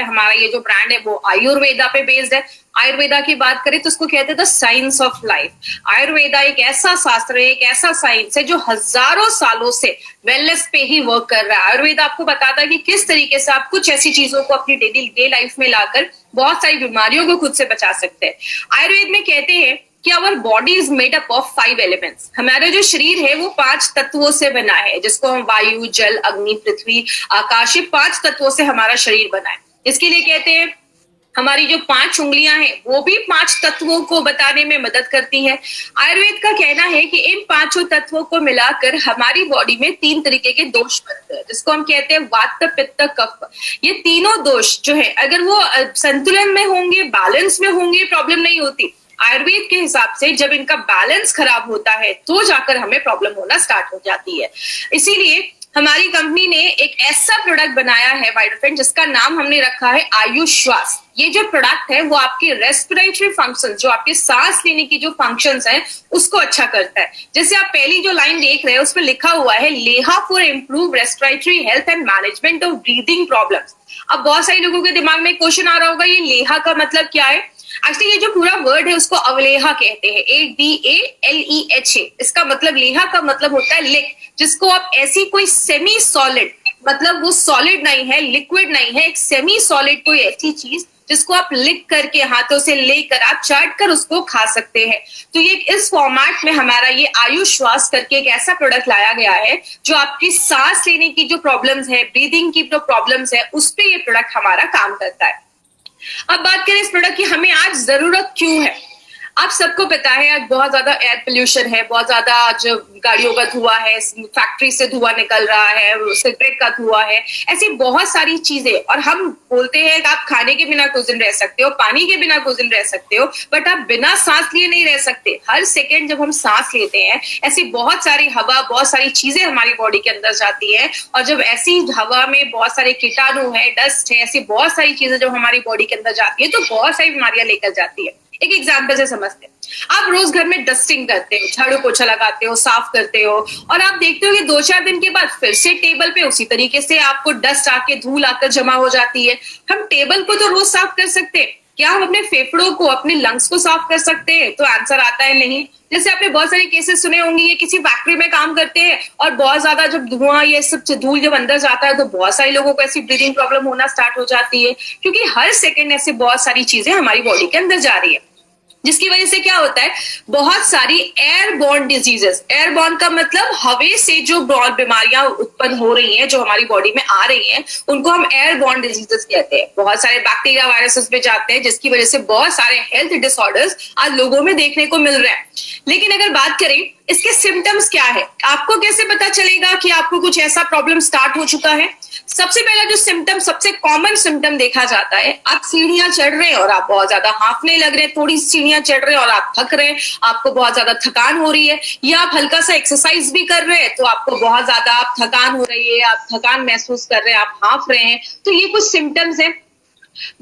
हमारा ये जो ब्रांड है वो आयुर्वेदा पे बेस्ड है। आयुर्वेदा की बात करें तो उसको कहते हैं the science of life. Ayurveda एक ऐसा शास्त्र है, एक ऐसा साइंस है जो हजारों सालों से वेलनेस पे ही वर्क कर रहा है। आयुर्वेदा आपको बताता है कि किस तरीके से आप कुछ ऐसी चीजों को अपनी डेली डे लाइफ में लाकर बहुत सारी बीमारियों को खुद से बचा सकते हैं। आयुर्वेद में कहते हैं कि our body is made up of 5 elements. हमारा जो शरीर है वो 5 तत्वों से बना है, जिसको हम वायु, जल, अग्नि, पृथ्वी, आकाश, 5 तत्वों से हमारा शरीर बना है। इसके लिए कहते हैं हमारी जो 5 उंगलियां हैं वो भी 5 तत्वों को बताने में मदद करती है। आयुर्वेद का कहना है कि इन 5 तत्वों को मिलाकर हमारी बॉडी में 3 तरीके के दोष बनते हैं, जिसको हम कहते हैं वात, पित्त, कफ। ये तीनों दोष जो है अगर वो संतुलन में होंगे, बैलेंस में होंगे, प्रॉब्लम नहीं होती। आयुर्वेद के हिसाब से जब इनका बैलेंस खराब होता है तो जाकर हमें प्रॉब्लम होना स्टार्ट हो जाती है। इसीलिए हमारी कंपनी ने एक ऐसा प्रोडक्ट बनाया है वाइटोफिट, जिसका नाम हमने रखा है आयुष श्वास। ये जो प्रोडक्ट है वो आपके रेस्पिरेटरी फंक्शन, जो आपके सांस लेने की जो फंक्शंस हैं उसको अच्छा करता है। जैसे आप पहली जो लाइन देख रहे हैं उसमें लिखा हुआ है लेहा for improve respiratory health and management of breathing problems. अब बहुत सारे लोगों के दिमाग में क्वेश्चन आ रहा होगा ये लेहा का मतलब क्या है। एक्चुअली ये जो पूरा वर्ड है उसको अवलेहा कहते हैं, ADALEHA। इसका मतलब लेहा का मतलब होता है लिक, जिसको आप ऐसी कोई सेमी सॉलिड, मतलब वो सॉलिड नहीं है, लिक्विड नहीं है, एक सेमी सॉलिड कोई ऐसी चीज जिसको आप लिक करके हाथों से लेकर आप चाट कर उसको खा सकते हैं। तो ये इस फॉर्मेट में हमारा ये आयुष श्वास करके एक ऐसा प्रोडक्ट लाया गया है जो आपकी सांस लेने की जो प्रॉब्लम्स है, ब्रीदिंग की जो प्रॉब्लम्स है, उस पे ये प्रोडक्ट हमारा काम करता है। अब बात करें इस प्रोडक्ट की हमें आज जरूरत क्यों है। आप सबको पता है आज बहुत ज्यादा एयर पोल्यूशन है, बहुत ज्यादा आज गाड़ियों का धुआं है, फैक्ट्री से धुआं निकल रहा है, सिगरेट का धुआं है, ऐसी बहुत सारी चीजें। और हम बोलते हैं कि आप खाने के बिना कुछ दिन रह सकते हो, पानी के बिना कुछ दिन रह सकते हो, बट आप बिना सांस लिए नहीं रह सकते। हर सेकेंड जब हम सांस लेते हैं ऐसी बहुत सारी हवा, बहुत सारी चीजें हमारी बॉडी के अंदर जाती है, और जब ऐसी हवा में बहुत सारे कीटाणु है, डस्ट है, ऐसी बहुत सारी चीजें जब हमारी बॉडी के अंदर जाती है तो बहुत सारी बीमारियां लेकर जाती है। एक एग्जाम्पल से समझते हैं। आप रोज घर में डस्टिंग करते हो, झाड़ू पोछा लगाते हो, साफ करते हो, और आप देखते हो कि 2-4 दिन के बाद फिर से टेबल पे उसी तरीके से आपको डस्ट आके, धूल आकर जमा हो जाती है। हम टेबल को तो रोज साफ कर सकते हैं, क्या हम अपने फेफड़ों को, अपने लंग्स को साफ कर सकते हैं? तो आंसर आता है नहीं। जैसे आपने बहुत सारे केसेस सुने होंगे, ये किसी फैक्ट्री में काम करते हैं और बहुत ज्यादा जब धुआं, ये सब धूल जब अंदर जाता है तो बहुत सारे लोगों को ऐसी ब्रीदिंग प्रॉब्लम होना स्टार्ट हो जाती है, क्योंकि हर सेकेंड ऐसे बहुत सारी चीजें हमारी बॉडी के अंदर जा रही है, जिसकी वजह से क्या होता है, बहुत सारी एयरबॉर्न डिजीजेस। एयरबॉर्न का मतलब हवा से जो बीमारियां उत्पन्न हो रही हैं, जो हमारी बॉडी में आ रही हैं, उनको हम एयरबॉर्न डिजीजेस कहते हैं। बहुत सारे बैक्टीरिया, वायरसेस में जाते हैं, जिसकी वजह से बहुत सारे हेल्थ डिसऑर्डर्स आज लोगों में देखने को मिल रहे हैं। लेकिन अगर बात करें इसके सिम्टम्स क्या है, आपको कैसे पता चलेगा कि आपको कुछ ऐसा प्रॉब्लम स्टार्ट हो चुका है। सबसे पहला जो सिम्टम, सबसे कॉमन सिम्टम देखा जाता है, आप सीढ़ियां चढ़ रहे हैं और आप बहुत ज्यादा हांफने लग रहे हैं, थोड़ी सीढ़ियां चढ़ रहे हैं और आप थक रहे हैं, आपको बहुत ज्यादा थकान हो रही है, या आप हल्का सा एक्सरसाइज भी कर रहे हैं तो आपको बहुत ज्यादा आप थकान हो रही है, आप थकान महसूस कर रहे हैं, आप हांफ रहे हैं। तो ये कुछ सिम्टम्स हैं।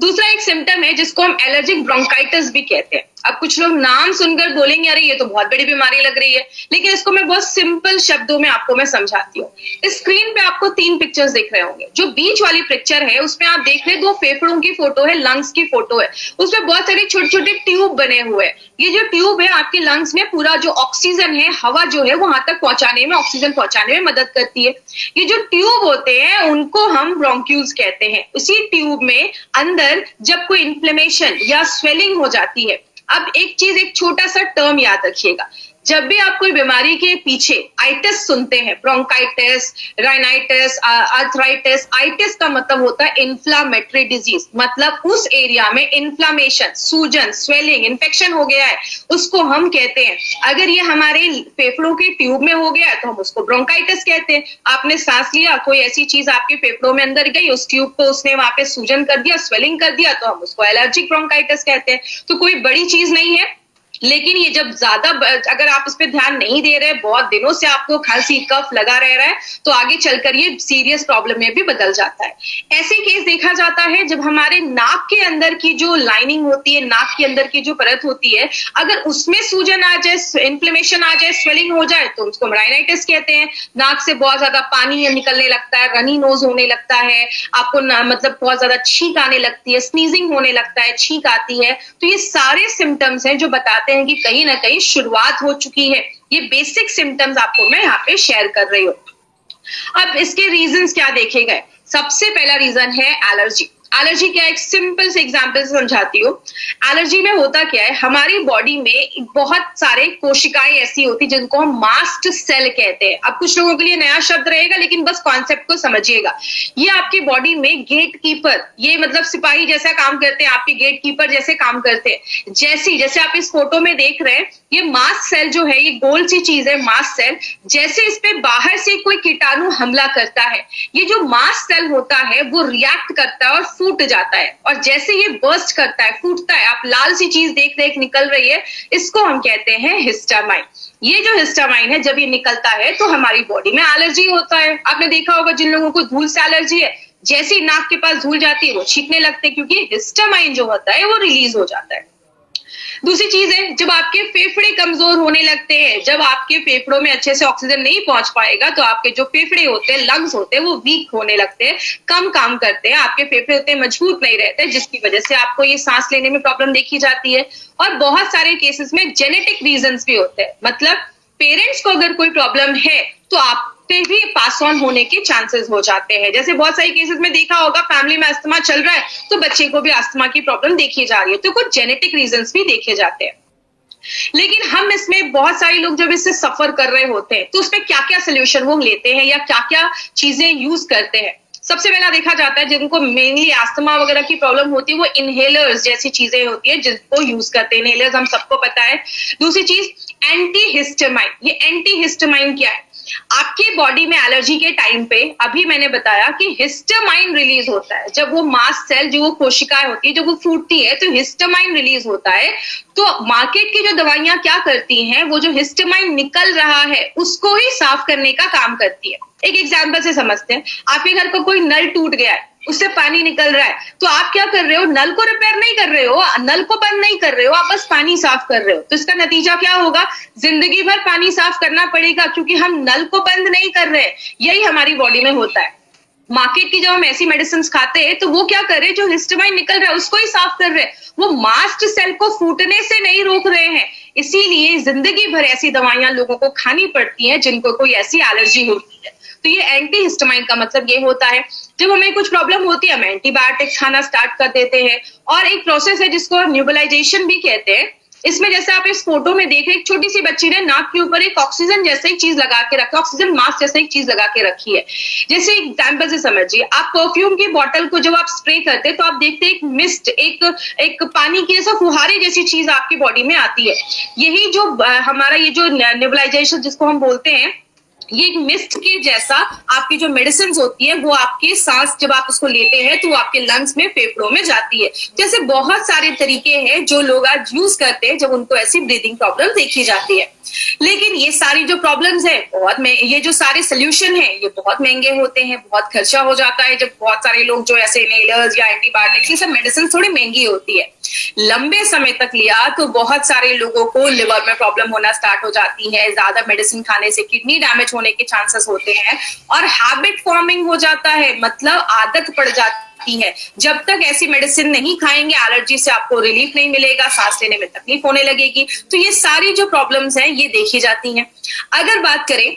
दूसरा एक सिम्टम है जिसको हम एलर्जिक ब्रोंकाइटिस भी कहते हैं। अब कुछ लोग नाम सुनकर बोलेंगे अरे ये तो बहुत बड़ी बीमारी लग रही है, लेकिन इसको मैं बहुत सिंपल शब्दों में आपको मैं समझाती हूँ। इस स्क्रीन पे आपको 3 पिक्चर्स दिख रहे होंगे। जो बीच वाली पिक्चर है उसमें आप देख रहे हैं 2 फेफड़ों की फोटो है, लंग्स की फोटो है। उसमें बहुत सारे छोटे छोटे ट्यूब बने हुए हैं। ये जो ट्यूब है आपके लंग्स में पूरा जो ऑक्सीजन है, हवा जो है वो वहां तक पहुंचाने में, ऑक्सीजन पहुंचाने में मदद करती है। ये जो ट्यूब होते हैं उनको हम ब्रोंक्यूल्स कहते हैं। उसी ट्यूब में अंदर जब कोई इन्फ्लेमेशन या स्वेलिंग हो जाती है, अब एक चीज, एक छोटा सा टर्म याद रखिएगा, जब भी आप कोई बीमारी के पीछे आइटिस सुनते हैं, ब्रोंकाइटिस, राइनाइटिस, आर्थराइटिस, आइटिस का मतलब होता है इन्फ्लामेटरी डिजीज, मतलब उस एरिया में इन्फ्लामेशन, सूजन, स्वेलिंग, इन्फेक्शन हो गया है, उसको हम कहते हैं। अगर ये हमारे फेफड़ों के ट्यूब में हो गया है तो हम उसको ब्रोंकाइटिस कहते हैं। आपने सांस लिया, कोई ऐसी चीज आपके फेफड़ों में अंदर गई, उस ट्यूब को उसने वहां पे सूजन कर दिया, स्वेलिंग कर दिया, तो हम उसको एलर्जिक ब्रोंकाइटिस कहते हैं। तो कोई बड़ी चीज नहीं है, लेकिन ये जब ज्यादा अगर आप इस पे ध्यान नहीं दे रहे, बहुत दिनों से आपको खांसी कफ लगा रह रहा है, तो आगे चलकर ये सीरियस प्रॉब्लम में भी बदल जाता है। ऐसे केस देखा जाता है जब हमारे नाक के अंदर की जो लाइनिंग होती है, नाक के अंदर की जो परत होती है, अगर उसमें सूजन आ जाए, इन्फ्लेमेशन आ जाए, स्वेलिंग हो जाए, तो उसको राइनाइटिस कहते हैं। नाक से बहुत ज्यादा पानी निकलने लगता है, रनी नोज होने लगता है, आपको मतलब बहुत ज्यादा छींक आने लगती है, स्नीजिंग होने लगता है, छींक आती है। तो ये सारे सिम्टम्स हैं जो बताते हैं कि कहीं ना कहीं शुरुआत हो चुकी है। ये बेसिक सिम्टम्स आपको मैं यहाँ पे शेयर कर रही हूँ। अब इसके रीजंस क्या देखे गए? सबसे पहला रीजन है एलर्जी। एलर्जी क्या है? एक सिंपल से एग्जांपल समझाती हूँ। एलर्जी में होता क्या है, हमारी बॉडी में बहुत सारे कोशिकाएं ऐसी होती जिनको हम मास्ट सेल कहते हैं। अब कुछ लोगों के लिए नया शब्द रहेगा, लेकिन बस कॉन्सेप्ट को समझिएगा। ये आपकी बॉडी में गेट कीपर, ये मतलब सिपाही जैसा काम करते हैं, आपके गेट कीपर जैसे काम करते हैं। जैसे आप इस फोटो में देख रहे हैं, ये मास्ट सेल जो है, ये गोल सी चीज है मास्ट सेल। जैसे इस पे बाहर से कोई कीटाणु हमला करता है, ये जो मास्ट सेल होता है वो रिएक्ट करता है और फूट जाता है। और जैसे ये बर्स्ट करता है, फूटता है, आप लाल सी चीज देख रहे निकल रही है, इसको हम कहते हैं हिस्टामाइन। ये जो हिस्टामाइन है, जब ये निकलता है तो हमारी बॉडी में एलर्जी होता है। आपने देखा होगा जिन लोगों को धूल से एलर्जी है, जैसे ही नाक के पास धूल जाती है वो छींकने लगते हैं, क्योंकि हिस्टामाइन जो होता है वो रिलीज हो जाता है। दूसरी चीज है, जब आपके फेफड़े कमजोर होने लगते हैं, जब आपके फेफड़ों में अच्छे से ऑक्सीजन नहीं पहुंच पाएगा, तो आपके जो फेफड़े होते हैं, लंग्स होते हैं, वो वीक होने लगते हैं, कम काम करते हैं, आपके फेफड़े उतने मजबूत नहीं रहते, जिसकी वजह से आपको ये सांस लेने में प्रॉब्लम देखी जाती है। और बहुत सारे केसेस में जेनेटिक रीजंस भी होते हैं, मतलब पेरेंट्स को अगर कोई प्रॉब्लम है तो आप पे भी पास ऑन होने के चांसेस हो जाते हैं। जैसे बहुत सारे केसेस में देखा होगा, फैमिली में अस्थमा चल रहा है तो बच्चे को भी अस्थमा की प्रॉब्लम देखी जा रही है, तो कुछ जेनेटिक रीजंस भी देखे जाते हैं। लेकिन हम इसमें बहुत सारे लोग जब इससे सफर कर रहे होते हैं, तो उसमें क्या क्या सोल्यूशन वो लेते हैं या क्या क्या चीजें यूज करते हैं। सबसे पहला देखा जाता है, जिनको मेनली अस्थमा वगैरह की प्रॉब्लम होती है, वो इनहेलर्स जैसी चीजें होती है जिनको यूज करते हैं। इनहेलर्स हम सबको पता है। दूसरी चीज एंटी हिस्टामाइन। ये एंटी हिस्टामाइन क्या है? आपकी बॉडी में एलर्जी के टाइम पे, अभी मैंने बताया कि हिस्टामाइन रिलीज होता है। जब वो मास्ट सेल, जो वो कोशिकाएं होती है, जब वो फूटती है तो हिस्टामाइन रिलीज होता है। तो मार्केट की जो दवाइयां क्या करती हैं, वो जो हिस्टामाइन निकल रहा है उसको ही साफ करने का काम करती है। एक एग्जाम्पल से समझते हैं, आपके घर का कोई नल टूट गया है, उससे पानी निकल रहा है, तो आप क्या कर रहे हो? नल को रिपेयर नहीं कर रहे हो, नल को बंद नहीं कर रहे हो, आप बस पानी साफ कर रहे हो। तो इसका नतीजा क्या होगा? जिंदगी भर पानी साफ करना पड़ेगा, क्योंकि हम नल को बंद नहीं कर रहे। यही हमारी बॉडी में होता है। मार्केट की जब हम ऐसी मेडिसिन खाते हैं, तो वो क्या कर रहे हैं? जो हिस्टामाइन निकल रहा है उसको ही साफ कर रहे हैं, वो मास्ट सेल को फूटने से नहीं रोक रहे हैं। इसीलिए जिंदगी भर ऐसी दवाइयां लोगों को खानी पड़ती हैं जिनको कोई ऐसी एलर्जी होती है। तो ये एंटी हिस्टामाइन का मतलब ये होता है, जब हमें कुछ प्रॉब्लम होती है हम एंटीबायोटिक्स खाना स्टार्ट कर देते हैं। और एक प्रोसेस है जिसको न्यूबलाइजेशन भी कहते हैं। इसमें जैसे आप इस फोटो में देख रहे हैं, एक छोटी सी बच्ची ने नाक के ऊपर एक ऑक्सीजन जैसे एक चीज लगा के रखा, ऑक्सीजन मास्क जैसे एक चीज लगा के रखी है। जैसे एग्जाम्पल से समझिए, आप परफ्यूम की बोतल को जब आप स्प्रे करते हैं तो आप देखते हैं एक मिस्ट, एक पानी की जैसा फुहारे जैसी चीज आपकी बॉडी में आती है। यही जो हमारा ये जो नेबुलाइजेशन जिसको हम बोलते हैं, ये एक मिस्ट के जैसा आपकी जो मेडिसिन होती है, वो आपके सांस जब आप उसको लेते हैं तो वो आपके लंग्स में, फेफड़ों में जाती है। जैसे बहुत सारे तरीके हैं जो लोग आज यूज करते हैं जब उनको ऐसी ब्रीदिंग प्रॉब्लम देखी जाती है। लेकिन ये सारी जो प्रॉब्लम्स है बहुत में, ये जो सारे सोल्यूशन है ये बहुत महंगे होते हैं, बहुत खर्चा हो जाता है। जब बहुत सारे लोग जो ऐसे इनहेलर्स या एंटीबायोटिक्स, ये सब मेडिसिन थोड़ी महंगी होती है। लंबे समय तक लिया तो बहुत सारे लोगों को लिवर में प्रॉब्लम होना स्टार्ट हो जाती है, ज्यादा मेडिसिन खाने से किडनी डैमेज होने के चांसेस होते हैं, और हैबिट फॉर्मिंग हो जाता है, मतलब आदत पड़ जाती है। जब तक ऐसी मेडिसिन नहीं खाएंगे, एलर्जी से आपको रिलीफ नहीं मिलेगा, सांस लेने में तकलीफ होने लगेगी। तो ये सारी जो प्रॉब्लम्स हैं ये देखी जाती हैं। अगर बात करें,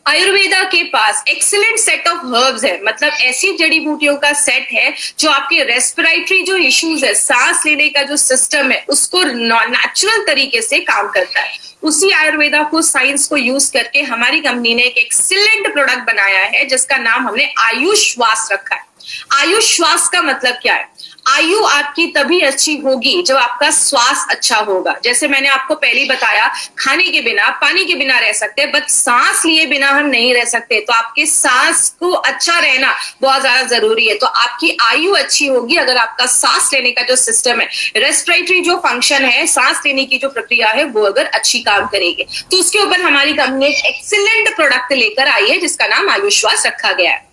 आयुर्वेदा के पास एक्सीलेंट सेट ऑफ हर्ब्स है, मतलब ऐसी जड़ी बूटियों का सेट है जो आपके रेस्पिरेटरी जो इश्यूज है, सांस लेने का जो सिस्टम है, उसको नेचुरल तरीके से काम करता है। उसी आयुर्वेदा को, साइंस को यूज करके हमारी कंपनी ने एक एक्सीलेंट प्रोडक्ट बनाया है जिसका नाम हमने आयुष श्वास रखा है। आयुष श्वास का मतलब क्या है? आयु आपकी तभी अच्छी होगी जब आपका स्वास्थ्य अच्छा होगा। जैसे मैंने आपको पहले ही बताया, खाने के बिना, पानी के बिना रह सकते हैं, बट सांस लिए बिना हम नहीं रह सकते। तो आपके सांस को अच्छा रहना बहुत ज्यादा जरूरी है। तो आपकी आयु अच्छी होगी अगर आपका सांस लेने का जो सिस्टम है, रेस्पिरेटरी जो फंक्शन है, सांस लेने की जो प्रक्रिया है, वो अगर अच्छी काम करेगी। तो उसके ऊपर हमारी कंपनी एक एक्सीलेंट प्रोडक्ट लेकर आई है जिसका नाम आयुश्वास रखा गया है।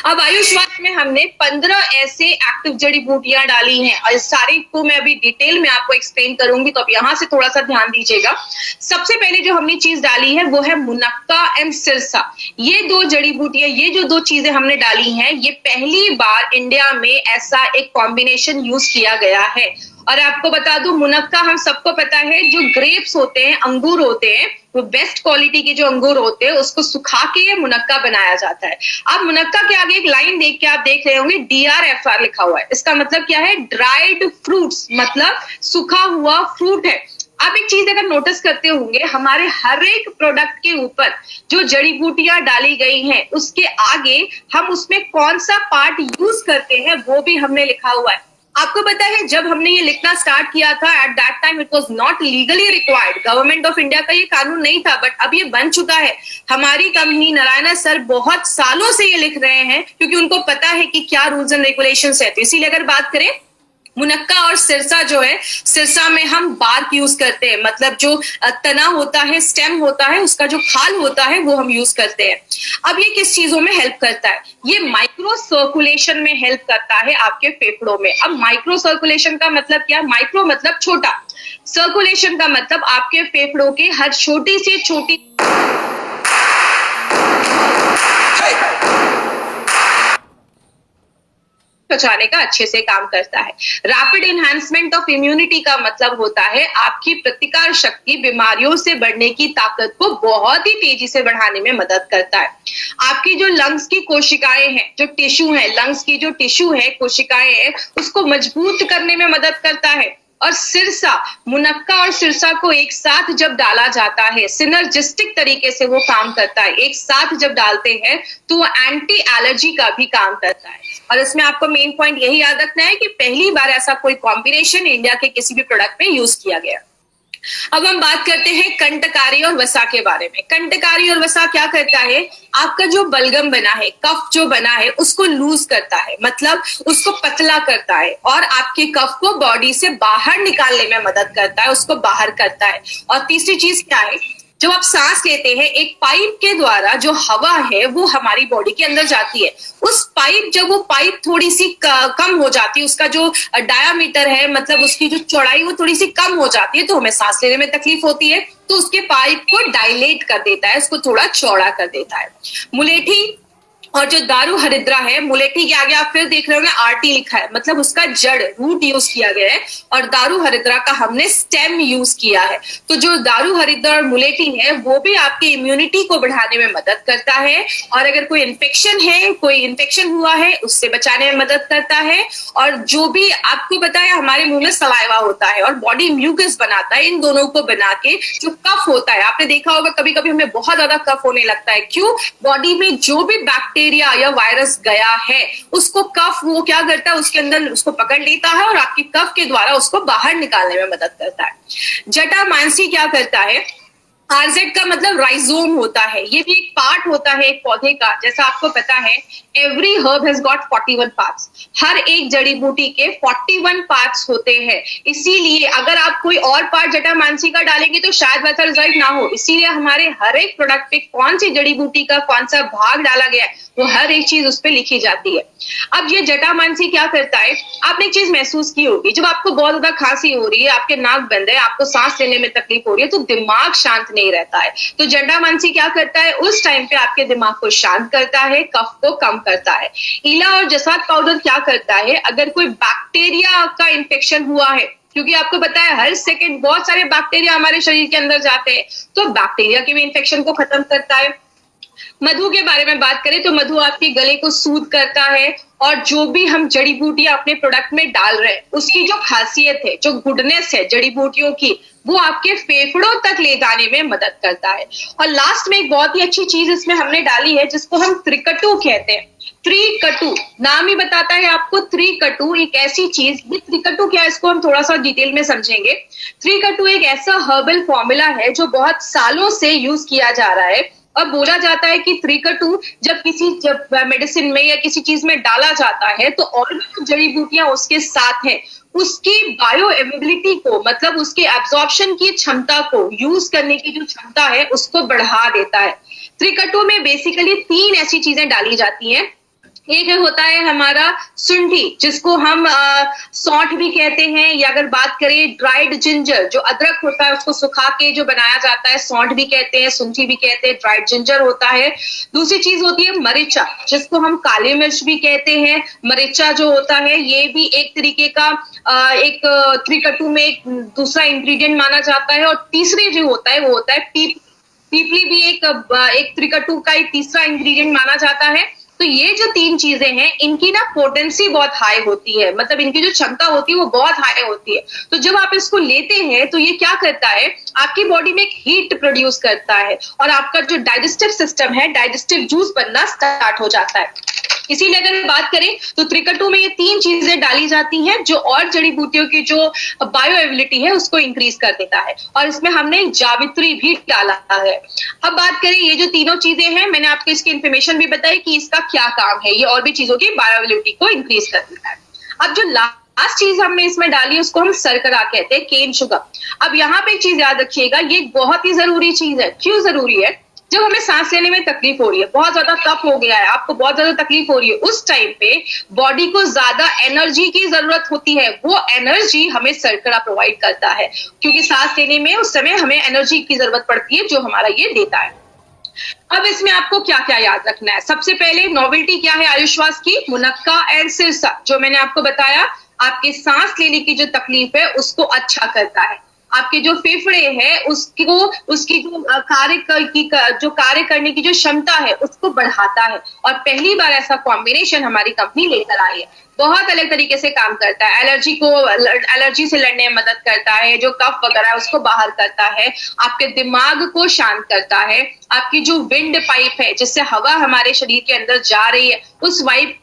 अब आयुश्वास में हमने 15 ऐसे एक्टिव जड़ी बूटियां डाली हैं और इस सारी को मैं अभी डिटेल में आपको एक्सप्लेन करूंगी, तो अब यहां से थोड़ा सा ध्यान दीजिएगा। सबसे पहले जो हमने चीज डाली है वो है मुनक्का एंड सिरसा। ये दो जड़ी बूटियां, ये जो दो चीजें हमने डाली हैं, ये पहली बार इंडिया में ऐसा एक कॉम्बिनेशन यूज किया गया है। और आपको बता दूं, मुनक्का हम सबको पता है, जो ग्रेप्स होते हैं, अंगूर होते हैं, वो बेस्ट क्वालिटी के जो अंगूर होते हैं उसको सुखा के मुनक्का बनाया जाता है। अब मुनक्का के आगे एक लाइन देख के आप देख रहे होंगे DRFR लिखा हुआ है। इसका मतलब क्या है? ड्राइड फ्रूट्स, मतलब सूखा हुआ फ्रूट है। आप एक चीज अगर नोटिस करते होंगे, हमारे हर एक प्रोडक्ट के ऊपर जो जड़ी बूटियां डाली गई हैं उसके आगे हम उसमें कौन सा पार्ट यूज करते हैं वो भी हमने लिखा हुआ है। आपको पता है, जब हमने ये लिखना स्टार्ट किया था, at that time it was not legally required, government of India का ये कानून नहीं था, बट अब ये बन चुका है। हमारी कंपनी नारायणा सर बहुत सालों से ये लिख रहे हैं क्योंकि उनको पता है कि क्या रूल्स एंड रेगुलेशंस है। तो इसीलिए अगर बात करें, मुनक्का और सिरसा जो है, सिरसा में हम बार्क यूज करते हैं, मतलब जो तना होता है, स्टेम होता है, उसका जो खाल होता है वो हम यूज करते हैं। अब ये किस चीजों में हेल्प करता है? ये माइक्रो सर्कुलेशन में हेल्प करता है आपके फेफड़ों में। अब माइक्रो सर्कुलेशन का मतलब क्या? माइक्रो मतलब छोटा, सर्कुलेशन का मतलब आपके फेफड़ों के हर छोटी से छोटी बचाने का अच्छे से काम करता है। रैपिड एनहांसमेंट ऑफ इम्यूनिटी का मतलब होता है आपकी प्रतिकार शक्ति, बीमारियों से बढ़ने की ताकत को बहुत ही तेजी से बढ़ाने में मदद करता है। आपकी जो लंग्स की कोशिकाएं हैं, जो टिश्यू है, लंग्स की जो टिश्यू है, कोशिकाएं हैं, उसको मजबूत करने में मदद करता है। और सिरसा, मुनक्का और सिरसा को एक साथ जब डाला जाता है, सिनर्जिस्टिक तरीके से वो काम करता है। एक साथ जब डालते हैं तो वो एंटी एलर्जी का भी काम करता है। और इसमें आपको मेन पॉइंट यही याद रखना है कि पहली बार ऐसा कोई कॉम्बिनेशन इंडिया के किसी भी प्रोडक्ट में यूज किया गया। अब हम बात करते हैं कंटकारी और वसा के बारे में। कंटकारी और वसा क्या करता है? आपका जो बलगम बना है, कफ जो बना है, उसको लूज करता है, मतलब उसको पतला करता है और आपके कफ को बॉडी से बाहर निकालने में मदद करता है, उसको बाहर करता है। और तीसरी चीज क्या है? जब आप सांस लेते हैं, एक पाइप के द्वारा जो हवा है वो हमारी बॉडी के अंदर जाती है। उस पाइप, जब वो पाइप थोड़ी सी कम हो जाती है, उसका जो डायामीटर है, मतलब उसकी जो चौड़ाई, वो थोड़ी सी कम हो जाती है, तो हमें सांस लेने में तकलीफ होती है। तो उसके पाइप को डायलेट कर देता है, उसको थोड़ा चौड़ा कर देता है। मुलेठी और जो दारू हरिद्रा है, मुलेठी के आगे आप फिर देख रहे होंगे RT लिखा है, मतलब उसका जड़, रूट यूज किया गया है, और दारू हरिद्रा का हमने स्टेम यूज किया है। तो जो दारू हरिद्रा और मुलेठी है वो भी आपकी इम्यूनिटी को बढ़ाने में मदद करता है, और अगर कोई इन्फेक्शन है, कोई इन्फेक्शन हुआ है, उससे बचाने में मदद करता है। और जो भी आपको पता है, हमारे मुंह में सलाइवा होता है और बॉडी म्यूकस बनाता है, इन दोनों को बना के जो कफ होता है, आपने देखा होगा कभी कभी हमें बहुत ज्यादा कफ होने लगता है। क्यों? बॉडी में जो भी बैक्टीरिया या वायरस गया है, उसको कफ वो क्या करता है, उसके अंदर उसको पकड़ लेता है और आपके कफ के द्वारा उसको बाहर निकालने में मदद करता है। जटामांसी क्या करता है? RZ का मतलब राइजोम होता है, ये भी एक पार्ट होता है एक पौधे का। जैसा आपको पता है, every herb has got 41 parts, हर एक जड़ी बूटी के 41 पार्ट्स होते हैं। इसीलिए अगर आप कोई और पार्ट जटामांसी का डालेंगे तो शायद वैसा रिजल्ट ना हो। इसीलिए हमारे हर एक प्रोडक्ट पे कौन सी जड़ी बूटी का कौन सा भाग डाला गया है, वो हर एक चीज उस पर लिखी जाती है। अब ये जटामांसी क्या करता है? आपने एक चीज महसूस की होगी, जब आपको बहुत ज्यादा खांसी हो रही है, आपके नाक बंद है, आपको सांस लेने में तकलीफ हो रही है, तो दिमाग शांत नहीं रहता है। तो जटामांसी क्या करता है? उस टाइम पे आपके दिमाग को शांत करता है, कफ को कम करता है। इला और जसात पाउडर क्या करता है? अगर कोई बैक्टीरिया का इंफेक्शन हुआ है, क्योंकि आपको पता है हर सेकंड बहुत सारे बैक्टीरिया हमारे शरीर के अंदर जाते हैं, तो बैक्टीरिया के भी इंफेक्शन को खत्म करता है। मधु के बारे में बात करें तो मधु आपके गले को सूद करता है, और जो भी हम जड़ी बूटियां अपने प्रोडक्ट में डाल रहे हैं, उसकी जो खासियत है, जो गुडनेस है जड़ी बूटियों की, वो आपके फेफड़ों तक ले जाने में मदद करता है। और लास्ट में एक बहुत ही अच्छी चीज इसमें हमने डाली है जिसको हम त्रिकटु कहते हैं। त्रिकटु, नाम ही बताता है आपको, त्रिकटु एक ऐसी चीज, ये त्रिकटु क्या है इसको हम थोड़ा सा डिटेल में समझेंगे। त्रिकटु एक ऐसा हर्बल फॉर्मूला है जो बहुत सालों से यूज किया जा रहा है, और बोला जाता है कि त्रिकटु जब मेडिसिन में या किसी चीज में डाला जाता है तो और भी जड़ी बूटियां उसके साथ हैं, उसकी बायो अवेलेबिलिटी को, मतलब उसके एब्जॉर्प्शन की क्षमता को, यूज करने की जो क्षमता है उसको बढ़ा देता है। त्रिकटु में बेसिकली 3 ऐसी चीजें डाली जाती हैं। एक होता है हमारा सुंठी, जिसको हम सौंठ भी कहते हैं, या अगर बात करें ड्राइड जिंजर, जो अदरक होता है उसको सुखा के जो बनाया जाता है, सौंठ भी कहते हैं, सुंठी भी कहते हैं, ड्राइड जिंजर होता है। दूसरी चीज होती है मरीचा, जिसको हम काली मिर्च भी कहते हैं। मरीचा जो होता है ये भी एक तरीके का एक त्रिकटु में एक दूसरा इंग्रेडिएंट माना जाता है। और तीसरी जो होता है वो होता है पीपली भी एक त्रिकटु का एक तीसरा इंग्रेडिएंट माना जाता है। तो ये जो 3 चीजें हैं इनकी ना पोटेंसी बहुत हाई होती है, मतलब इनकी जो क्षमता होती है वो बहुत हाई होती है। तो जब आप इसको लेते हैं तो ये क्या करता है, आपकी बॉडी में एक हीट प्रोड्यूस करता है, और आपका जो डाइजेस्टिव सिस्टम है, डाइजेस्टिव जूस बनना स्टार्ट हो जाता है। इसीलिए अगर बात करें तो त्रिकटु में ये 3 चीजें डाली जाती हैं जो और जड़ी बूटियों की जो बायो एबिलिटी है उसको इंक्रीज कर देता है, और इसमें हमने जावित्री भी डाला है। अब बात करें ये जो तीनों चीजें हैं, मैंने आपको इसकी इंफॉर्मेशन भी बताई कि इसका क्या काम है, ये और भी चीजों की बायो एबिलिटी को इंक्रीज कर देता है। अब जो लास्ट चीज हमने इसमें डाली है उसको हम शर्करा कहते हैं, केन शुगर। अब यहाँ पे एक चीज याद रखिएगा, ये बहुत ही जरूरी चीज है। क्यों जरूरी है? जब हमें सांस लेने में तकलीफ हो रही है, बहुत ज्यादा कफ हो गया है, आपको बहुत ज्यादा तकलीफ हो रही है, उस टाइम पे बॉडी को ज्यादा एनर्जी की जरूरत होती है। वो एनर्जी हमें शर्करा प्रोवाइड करता है, क्योंकि सांस लेने में उस समय हमें एनर्जी की जरूरत पड़ती है जो हमारा ये देता है। अब इसमें आपको क्या क्या याद रखना है? सबसे पहले नोवेल्टी क्या है आयुश्वास की? मुनक्का एंड सिरसा, जो मैंने आपको बताया आपके सांस लेने की जो तकलीफ है उसको अच्छा करता है। आपके जो फेफड़े हैं उसकी जो कार्य करने की जो क्षमता है उसको बढ़ाता है। और पहली बार ऐसा कॉम्बिनेशन हमारी कंपनी लेकर आई है, बहुत अलग तरीके से काम करता है। एलर्जी से लड़ने में मदद करता है, जो कफ वगैरह है उसको बाहर करता है, आपके दिमाग को शांत करता है। आपकी जो विंड पाइप है जिससे हवा हमारे शरीर के अंदर जा रही है, उस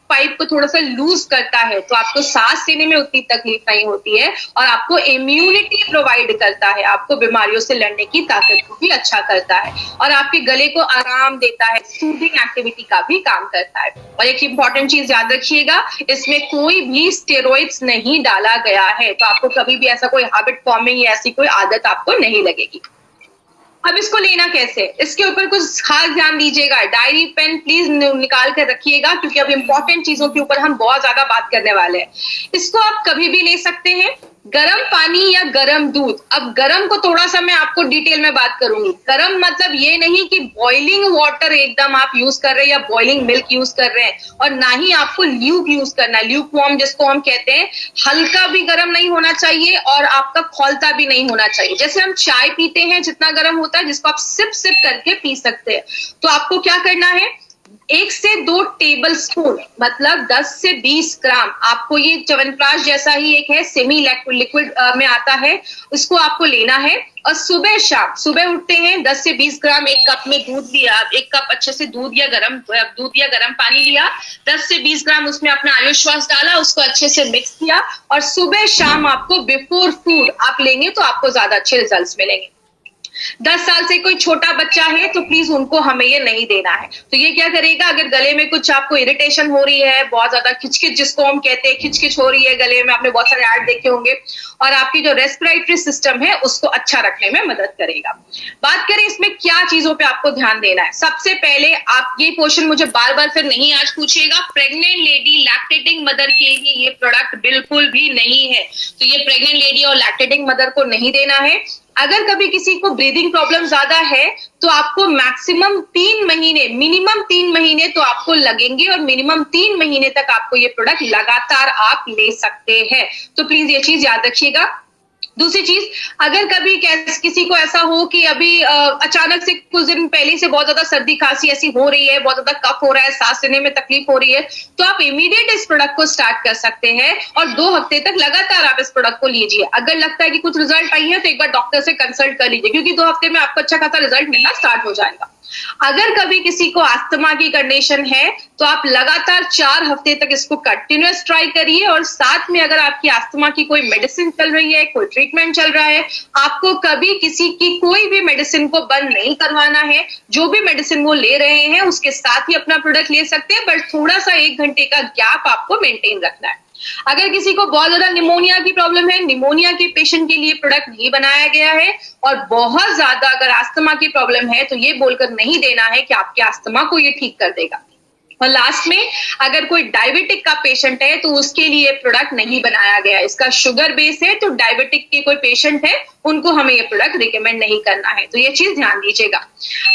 पाइप को थोड़ा सा लूज करता है, तो आपको सांस लेने में उतनी तकलीफ नहीं होती है, और आपको इम्यूनिटी प्रोवाइड करता है, आपको बीमारियों से लड़ने की ताकत को भी अच्छा करता है, और आपके गले को आराम देता है, सूदिंग एक्टिविटी का भी काम करता है। और एक इंपॉर्टेंट चीज याद रखिएगा, इसमें कोई भी स्टेरॉइड्स नहीं डाला गया है, तो आपको कभी भी ऐसा कोई हैबिट फॉर्मिंग या ऐसी कोई आदत आपको नहीं लगेगी। अब इसको लेना कैसे, इसके ऊपर कुछ खास ध्यान दीजिएगा। डायरी पेन प्लीज निकाल कर रखिएगा, क्योंकि अब इंपॉर्टेंट चीजों के ऊपर हम बहुत ज्यादा बात करने वाले हैं। इसको आप कभी भी ले सकते हैं, गरम पानी या गरम दूध। अब गरम को थोड़ा सा मैं आपको डिटेल में बात करूंगी। गरम मतलब ये नहीं कि बॉइलिंग वाटर एकदम आप यूज कर रहे हैं या बॉइलिंग मिल्क यूज कर रहे हैं, और ना ही आपको ल्यूक यूज करना है, ल्यूक वार्म जिसको हम कहते हैं। हल्का भी गरम नहीं होना चाहिए और आपका खौलता भी नहीं होना चाहिए। जैसे हम चाय पीते हैं जितना गरम होता है, जिसको आप सिप सिप करके पी सकते हैं, तो आपको क्या करना है, 1 से 2 टेबल स्पून मतलब 10 से 20 ग्राम, आपको ये च्यवनप्राश जैसा ही एक है, सेमी लिक्विड में आता है, उसको आपको लेना है। और सुबह शाम, सुबह उठते हैं 10 से 20 ग्राम, 1 कप में दूध लिया, 1 कप अच्छे से दूध या गरम पानी लिया, 10 से 20 ग्राम उसमें अपना आयुश्वास डाला, उसको अच्छे से मिक्स किया, और सुबह शाम आपको बिफोर फूड आप लेंगे तो आपको ज्यादा अच्छे रिजल्ट्स मिलेंगे। 10 साल से कोई छोटा बच्चा है तो प्लीज उनको हमें ये नहीं देना है। तो ये क्या करेगा, अगर गले में कुछ आपको इरिटेशन हो रही है, बहुत ज्यादा खिचखिच जिसको हम कहते हैं, खिचखिच हो रही है गले में, आपने बहुत सारे ऐड देखे होंगे, और आपकी जो रेस्पिरेटरी सिस्टम है उसको अच्छा रखने में मदद करेगा। बात करें इसमें क्या चीजों पे आपको ध्यान देना है। सबसे पहले आप ये क्वेश्चन मुझे बार बार फिर नहीं आज पूछिएगा, प्रेग्नेंट लेडी, लैक्टेटिंग मदर के लिए ये प्रोडक्ट बिल्कुल भी नहीं है। तो ये प्रेग्नेंट लेडी और लैक्टेटिंग मदर को नहीं देना है। अगर कभी किसी को ब्रीदिंग प्रॉब्लम ज्यादा है तो आपको मैक्सिमम 3 महीने, मिनिमम 3 महीने तो आपको लगेंगे, और मिनिमम 3 महीने तक आपको ये प्रोडक्ट लगातार आप ले सकते हैं। तो प्लीज ये चीज याद रखिएगा। दूसरी चीज, अगर कभी किसी को ऐसा हो कि अभी अचानक से कुछ दिन पहले से बहुत ज्यादा सर्दी खांसी ऐसी हो रही है, बहुत ज्यादा कफ हो रहा है, सांस लेने में तकलीफ हो रही है, तो आप इमीडिएट इस प्रोडक्ट को स्टार्ट कर सकते हैं और 2 हफ्ते तक लगातार आप इस प्रोडक्ट को लीजिए। अगर लगता है कि कुछ रिजल्ट आई है तो एक बार डॉक्टर से कंसल्ट कर लीजिए, क्योंकि 2 हफ्ते में आपको अच्छा खासा रिजल्ट मिलना स्टार्ट हो जाएगा। अगर कभी किसी को अस्थमा की कंडीशन है तो आप लगातार 4 हफ्ते तक इसको कंटिन्यूअस ट्राई करिए, और साथ में अगर आपकी अस्थमा की कोई मेडिसिन चल रही है, कोई ट्रीटमेंट चल रहा है, आपको कभी किसी की कोई भी मेडिसिन को बंद नहीं करवाना है। जो भी मेडिसिन वो ले रहे हैं उसके साथ ही अपना प्रोडक्ट ले सकते हैं, बट थोड़ा सा 1 घंटे का गैप आपको मेंटेन रखना है। अगर किसी को बहुत ज्यादा निमोनिया की प्रॉब्लम है, निमोनिया के पेशेंट के लिए प्रोडक्ट नहीं बनाया गया है, और बहुत ज्यादा अगर अस्थमा की प्रॉब्लम है तो ये बोलकर नहीं देना है कि आपके अस्थमा को ये ठीक कर देगा। और लास्ट में, अगर कोई डायबिटिक का पेशेंट है तो उसके लिए प्रोडक्ट नहीं बनाया गया, इसका शुगर बेस है, तो डायबिटिक के कोई पेशेंट है उनको हमें ये प्रोडक्ट रिकमेंड नहीं करना है, तो ये चीज ध्यान दीजिएगा।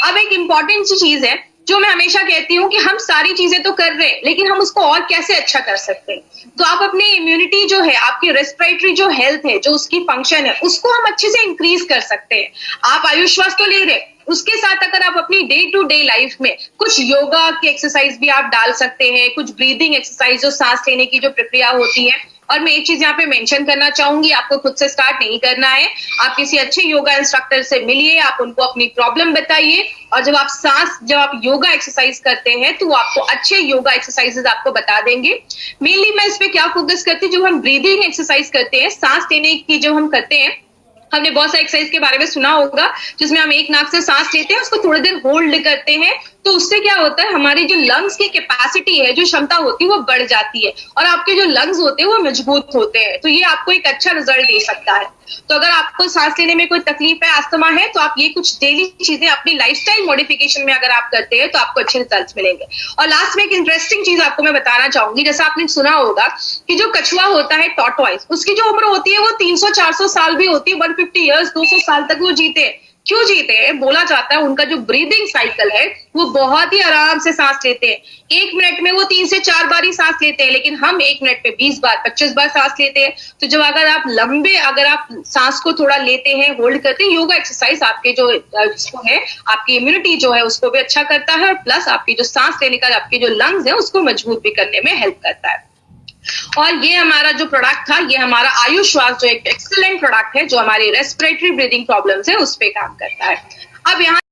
अब एक इंपॉर्टेंट सी चीज है जो मैं हमेशा कहती हूँ कि हम सारी चीजें तो कर रहे हैं, लेकिन हम उसको और कैसे अच्छा कर सकते हैं। तो आप अपनी इम्यूनिटी जो है, आपकी रेस्पिरेटरी जो हेल्थ है, जो उसकी फंक्शन है, उसको हम अच्छे से इंक्रीज कर सकते हैं। आप आयुश्वास तो ले रहे हैं, उसके साथ अगर आप अपनी डे टू डे लाइफ में कुछ योगा की एक्सरसाइज भी आप डाल सकते हैं, कुछ ब्रीदिंग एक्सरसाइज जो सांस लेने की जो प्रक्रिया होती है। और मैं एक चीज यहाँ पे मेंशन करना चाहूंगी, आपको खुद से स्टार्ट नहीं करना है, आप किसी अच्छे योगा इंस्ट्रक्टर से मिलिए, आप उनको अपनी प्रॉब्लम बताइए, और जब आप योगा एक्सरसाइज करते हैं तो वो आपको अच्छे योगा एक्सरसाइजेस आपको बता देंगे। मेनली मैं इस पे क्या फोकस करती हूँ, जब हम ब्रीदिंग एक्सरसाइज करते हैं, सांस लेने की जो हम करते हैं, हमने बहुत सारे एक्सरसाइज के बारे में सुना होगा जिसमें हम एक नाक से सांस लेते हैं, उसको थोड़ी देर होल्ड करते हैं, तो उससे क्या होता है, हमारी जो लंग्स की कैपेसिटी है, जो क्षमता होती है, वो बढ़ जाती है, और आपके जो लंग्स होते हैं वो मजबूत होते हैं। तो ये आपको एक अच्छा रिजल्ट दे सकता है। तो अगर आपको सांस लेने में कोई तकलीफ है, अस्थमा है, तो आप ये कुछ डेली चीजें अपनी लाइफस्टाइल मॉडिफिकेशन में अगर आप करते हैं तो आपको अच्छे रिजल्ट मिलेंगे। और लास्ट में एक इंटरेस्टिंग चीज आपको मैं बताना चाहूंगी, जैसा आपने सुना होगा कि जो कछुआ होता है, टॉर्टॉइस, उसकी जो उम्र होती है वो 300-400 साल भी होती है, 150 ईयर्स, 200 साल तक वो जीते हैं। क्यों जीते हैं? बोला जाता है उनका जो ब्रीदिंग साइकिल है वो बहुत ही आराम से सांस लेते हैं। 1 मिनट में वो 3 से 4 बार ही सांस लेते हैं, लेकिन हम 1 मिनट में 20 बार 25 बार सांस लेते हैं। तो जब अगर आप सांस को थोड़ा लेते हैं, होल्ड करते हैं, योगा एक्सरसाइज आपके जो है, आपकी इम्यूनिटी जो है उसको भी अच्छा करता है, और प्लस आपकी जो सांस लेने का आपके जो लंग्स है उसको मजबूत भी करने में हेल्प करता है। और ये हमारा जो प्रोडक्ट था, ये हमारा आयुश्वास जो एक एक्सीलेंट प्रोडक्ट है, जो हमारी रेस्पिरेटरी ब्रीदिंग प्रॉब्लम्स है उस पे काम करता है। अब यहाँ